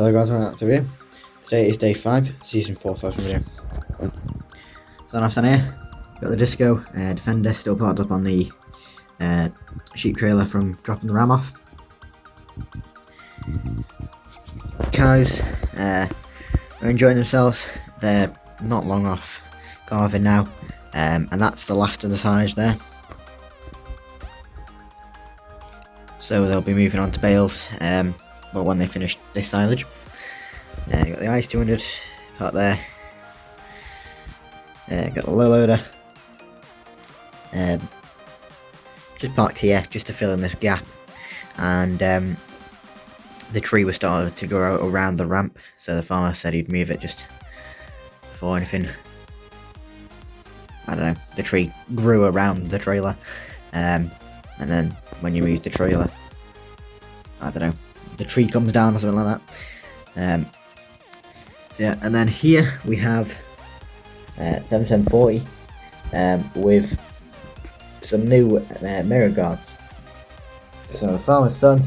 Hello guys, welcome back to the video. Today is day 5, season 4 video. So off down here, got the disco defender still parked up on the sheep trailer from dropping the ram off. Cows are enjoying themselves. They're not long off calving now, and that's the last of the silage there. So they'll be moving on to bales. Well, when they finish this silage. Got the ice 200 part there. Got the low loader. Just parked here just to fill in this gap, and the tree was starting to grow around the ramp, so the farmer said he'd move it just before anything. I don't know, the tree grew around the trailer, and then when you move the trailer, I don't know, the tree comes down or something like that. So yeah, and then here we have 7740 with some new mirror guards. So the farmer's son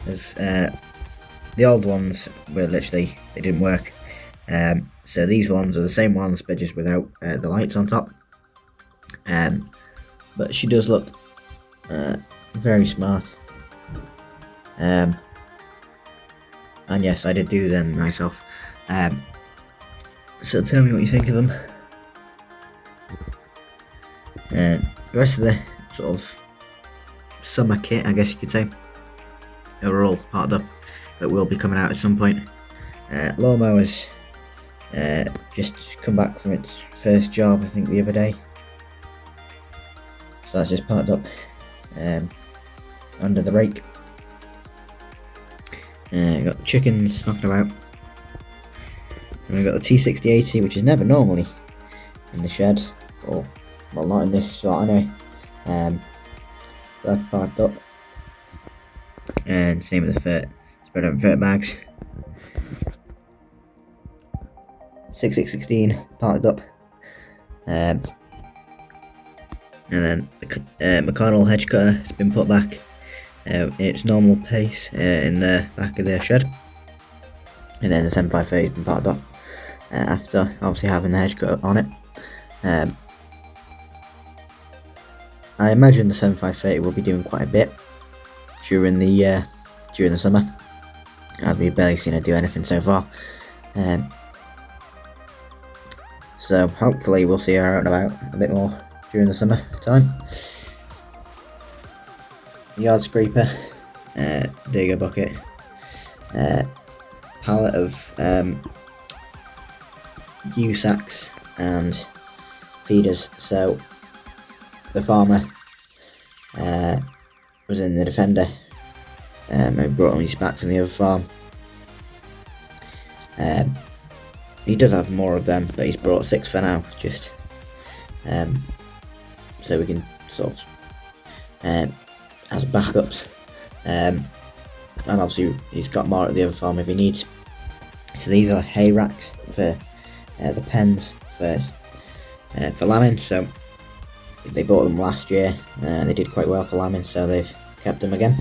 is the old ones were literally, they didn't work. So these ones are the same ones but just without the lights on top. But she does look very smart. And yes, I did do them myself. So tell me what you think of them. The rest of the sort of summer kit, I guess you could say, are all parked up, but will be coming out at some point. Lawnmower's just come back from its first job, I think the other day. So that's just parked up under the rake. Got the chickens knocking about, and we've got the T6080, which is never normally in the shed, or well, not in this spot anyway. That's parked up, and same with the fert, spread out fert bags. 6616 parked up, and then the McConnell hedge cutter has been put back in its normal place in the back of the shed, and then the 7530 has been parked up after obviously having the hedge cutter on it. I imagine the 7530 will be doing quite a bit during the summer, as we've barely seen her do anything so far. So hopefully we'll see her out and about a bit more during the summer time. Yard scraper, digger bucket, pallet of U-sacks and feeders. So the farmer was in the defender, who brought him back from the other farm. He does have more of them, but he's brought 6 for now, just so we can sort of as backups, and obviously he's got more at the other farm if he needs. So these are hay racks for the pens for lambing. So they bought them last year, and they did quite well for lambing, so they've kept them again.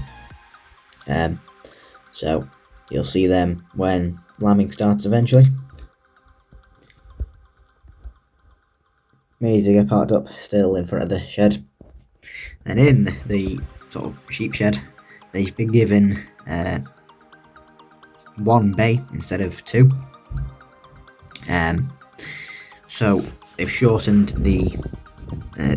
So you'll see them when lambing starts eventually. Me to get parked up still in front of the shed, and in the sort of sheep shed they've been given 1 bay instead of 2. So they've shortened the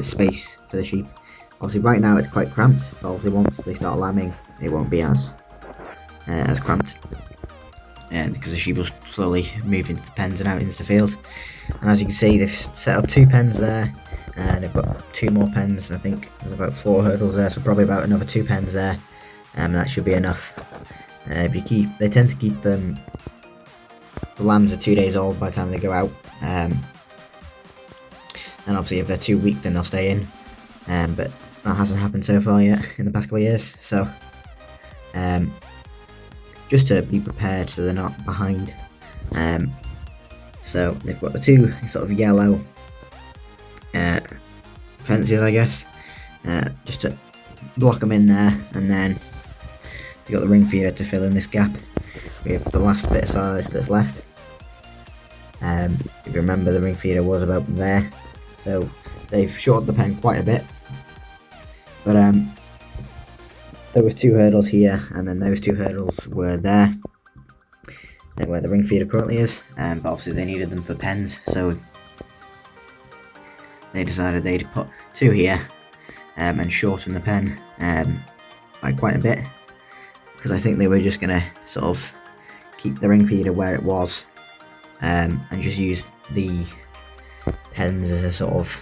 space for the sheep. Obviously right now it's quite cramped, but obviously once they start lambing it won't be as cramped, because the sheep will slowly move into the pens and out into the field. And as you can see, they've set up 2 pens there, and they've got 2 more pens. I think there's about 4 hurdles there, so probably about another 2 pens there, and that should be enough. They tend to keep them, the lambs are 2 days old by the time they go out, and obviously if they're too weak then they'll stay in, but that hasn't happened so far yet in the past couple of years. So just to be prepared so they're not behind. So they've got the 2 sort of yellow fences, I guess, just to block them in there, and then you've got the ring feeder to fill in this gap. we have the last bit of silage that's left. If you remember, the ring feeder was about there, so they've shortened the pen quite a bit. But there was 2 hurdles here, and then those 2 hurdles were there, where the ring feeder currently is. But obviously they needed them for pens, so they decided they'd put 2 here and shorten the pen by quite a bit, because I think they were just gonna sort of keep the ring feeder where it was, and just use the pens as a sort of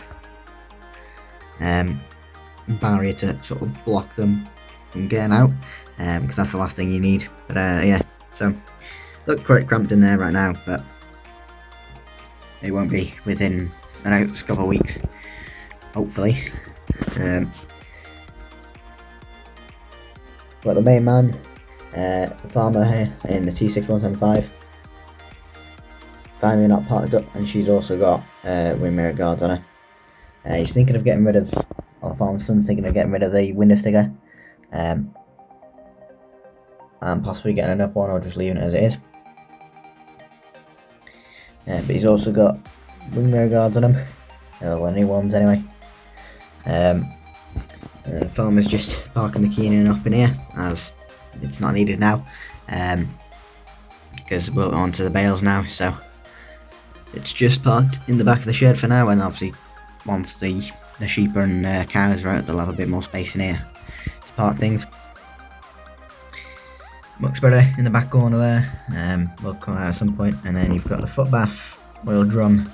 barrier to sort of block them from getting out, because that's the last thing you need. But yeah, so look quite cramped in there right now, but it won't be within the next couple of weeks, hopefully. But the main man, the farmer here in the T6175, finally not parked up, and she's also got wing mirror guards on her. He's thinking of getting rid of, or the farmer's son's thinking of getting rid of the window sticker, and possibly getting another one, or just leaving it as it is. But he's also got wing mirror guards on him, well, new ones anyway. The farmer's just parking the Keenan up in here, as it's not needed now, because we're onto the bales now, so it's just parked in the back of the shed for now, and obviously once the sheep and cows are out, they'll have a bit more space in here to park things. Muck spreader in the back corner there, will come out at some point, and then you've got the foot bath, oil drum,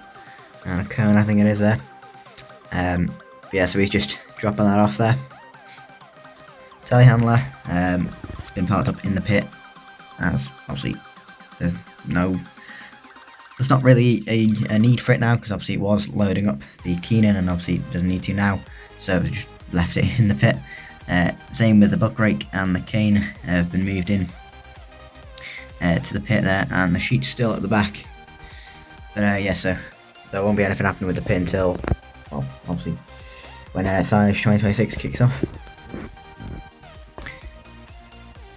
and a cone, I think it is there. Yeah, so he's just dropping that off there. Telehandler, it's been parked up in the pit, as obviously there's not really a need for it now, because obviously it was loading up the Keenan, and obviously it doesn't need to now, so we just left it in the pit. Same with the buck rake and the cane have been moved in to the pit there, and the sheet's still at the back. But yeah, so there won't be anything happening with the pit until, well, obviously when silage 2026 kicks off.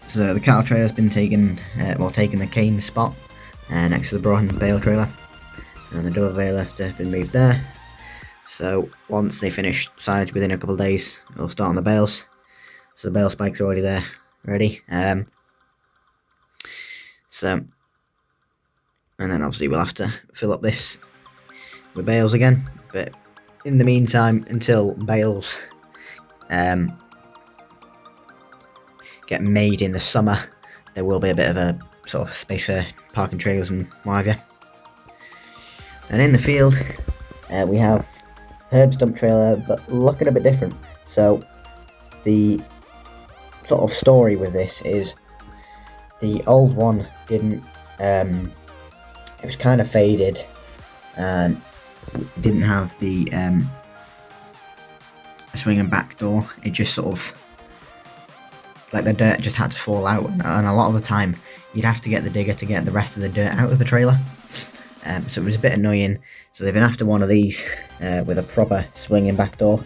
So the cattle trailer has been taken, taking the cane spot next to the Braun bale trailer, and the double bale lift have been moved there. So once they finish silage within a couple of days, it'll start on the bales. So the bale spikes are already there, ready. So, and then obviously we'll have to fill up this with bales again. But in the meantime, until bales get made in the summer, there will be a bit of a sort of space for parking trailers and what have you. And in the field, we have Herb's dump trailer, but looking a bit different. So the sort of story with this is the old one didn't, it was kind of faded and didn't have the swinging back door. It just sort of, like, the dirt just had to fall out, and a lot of the time you'd have to get the digger to get the rest of the dirt out of the trailer. So it was a bit annoying. So they've been after one of these with a proper swinging back door,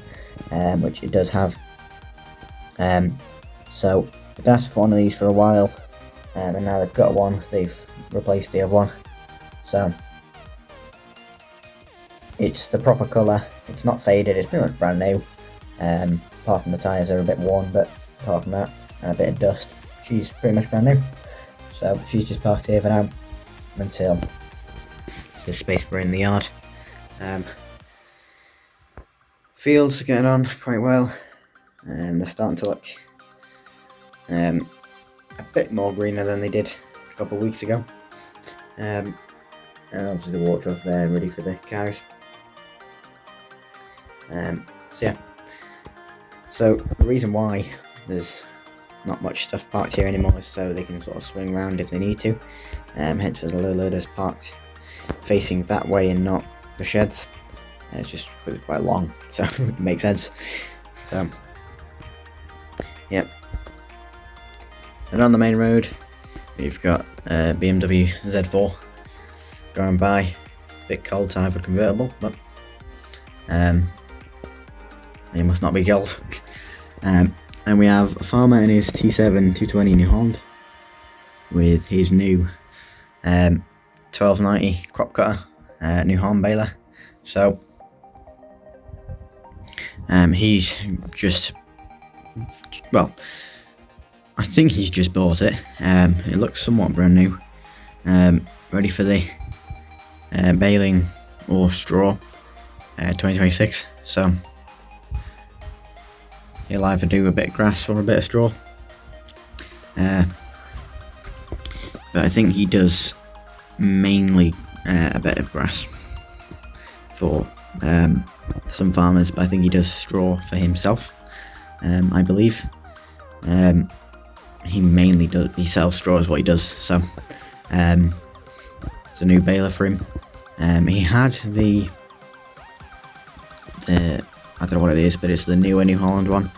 which it does have. So they've been after for one of these for a while, and now they've got one. They've replaced the other one. So it's the proper colour. It's not faded. It's pretty much brand new. Apart from the tyres are a bit worn, but apart from that, and a bit of dust, she's pretty much brand new. So she's just parked here for now until there's space for her in the yard. Fields are getting on quite well, and they're starting to look a bit more greener than they did a couple of weeks ago. And obviously the water off there ready for the cows. So yeah, so the reason why there's not much stuff parked here anymore is so they can sort of swing around if they need to. Hence there's a low loaders parked facing that way and not the sheds. It's just quite long, so it makes sense. So yep. And on the main road we've got BMW Z4 going by. Bit cold time for convertible, but it must not be cold. And we have a farmer in his T7 220 New Holland with his new 1290 crop cutter, new horn baler. So he's just, well, I think he's just bought it. It looks somewhat brand new, ready for the baling or straw 2026. So he'll either do a bit of grass or a bit of straw, but I think he does mainly a bit of grass for some farmers, but I think he does straw for himself. I believe he mainly he sells straw is what he does. So it's a new baler for him. He had the I don't know what it is, but it's the newer New Holland one.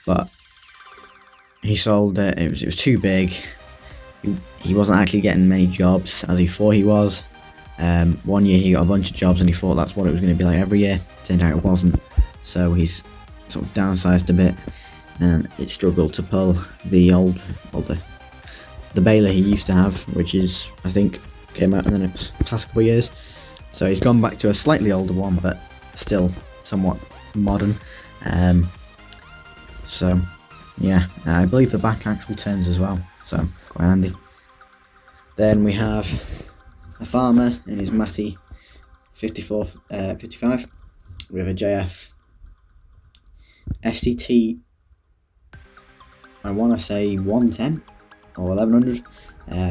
But he sold it. It was too big. He wasn't actually getting many jobs as he thought he was. 1 year he got a bunch of jobs and he thought that's what it was going to be like every year. Turned out it wasn't. So he's sort of downsized a bit, and it struggled to pull the the baler he used to have, which is, I think, came out in the past couple of years. So he's gone back to a slightly older one, but still somewhat modern. So yeah, I believe the back axle turns as well, so quite handy. Then we have a farmer in his Matty 55 with a JF STT, I want to say 110 or 1100.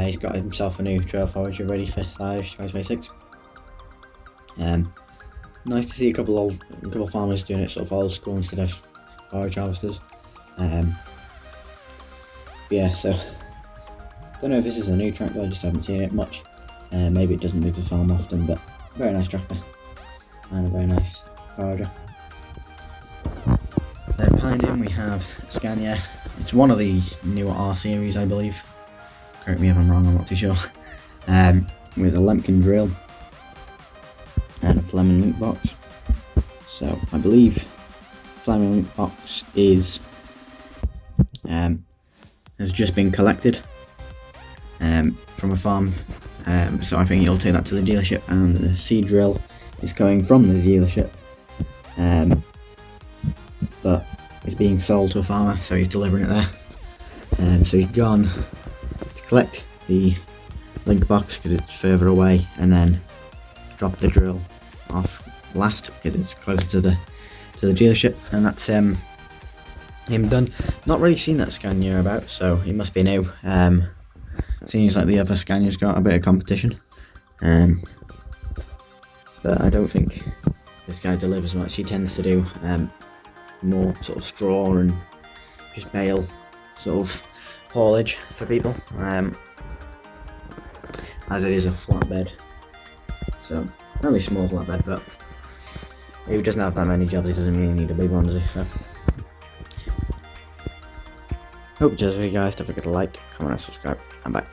He's got himself a new trail forager ready for silage 2026. Nice to see a couple farmers doing it sort of old school instead of forage harvesters. Yeah, so don't know if this is a new tractor, I just haven't seen it much. Maybe it doesn't move the farm often, but very nice tractor and a very nice forager. Then behind him we have Scania. It's one of the newer R series, I believe. Correct me if I'm wrong, I'm not too sure. With a Lemken drill and a Fleming link box. So I believe Fleming link box is has just been collected from a farm. So I think he'll take that to the dealership, and the seed drill is coming from the dealership. But it's being sold to a farmer, so he's delivering it there. So he's gone to collect the link box because it's further away, and then drop the drill off last because it's closer to the dealership, and that's him done. Not really seen that Scania about, so he must be new. Seems like the other Scania's got a bit of competition, but I don't think this guy delivers much. He tends to do more sort of straw and just bale sort of haulage for people, as it is a flatbed. So only small flatbed, but if he doesn't have that many jobs, he doesn't really need a big one, does he? So hope you enjoyed this video, guys. Don't forget to like, comment and subscribe, and bye.